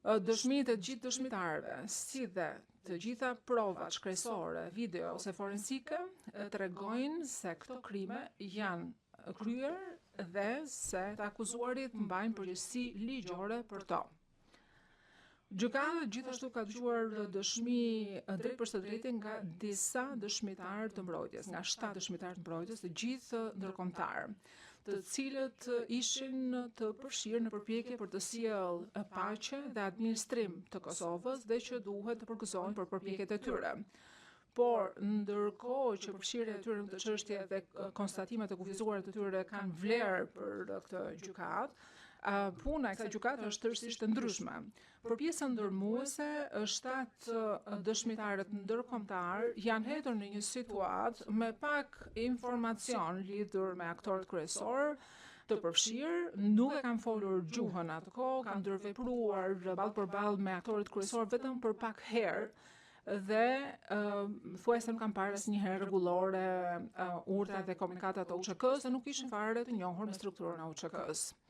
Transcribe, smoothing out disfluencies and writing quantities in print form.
Dëshmitë e gjithë dëshmitarëve, si dhe të gjitha provat shkresore, video ose forensike tregojnë se këto krime janë kryer dhe se të akuzuarit mbajnë përgjegjësi ligjore për to. Gjykata gjithashtu ka dëgjuar dëshmi drejt për së drejti nga disa dëshmitarë të mbrojtjes, nga 7 dëshmitarë të mbrojtjes, të gjithë ndërkombëtar, të cilët ishin të përfshirë në përpjekje për të sjellë paqe dhe administrim të Kosovës dhe që duhet të përgëzohen për përpjekjet e tyre. Por ndërkohë që përfshirja e tyre në këtë çështje dhe konstatimet e kufizuara të tyre kanë vlerë për këtë gjykatë, puna e kësaj gjykate është tërësisht e ndryshme. Për pjesën ndërmuese, 7 dëshmitarët ndërkombëtar janë hedhur në një situatë me pak informacion lidhur me aktorët kryesor të përfshirë, nuk e kanë folur gjuhën atë kohë, kanë ndërvepruar ballë për ballë me aktorët kryesor vetëm për pak herë dhe thuajse nuk kanë parë asnjëherë rregullore urtat dhe komunikatat e UÇK-s, se nuk ishin fare të njohur me strukturën e UÇK-s.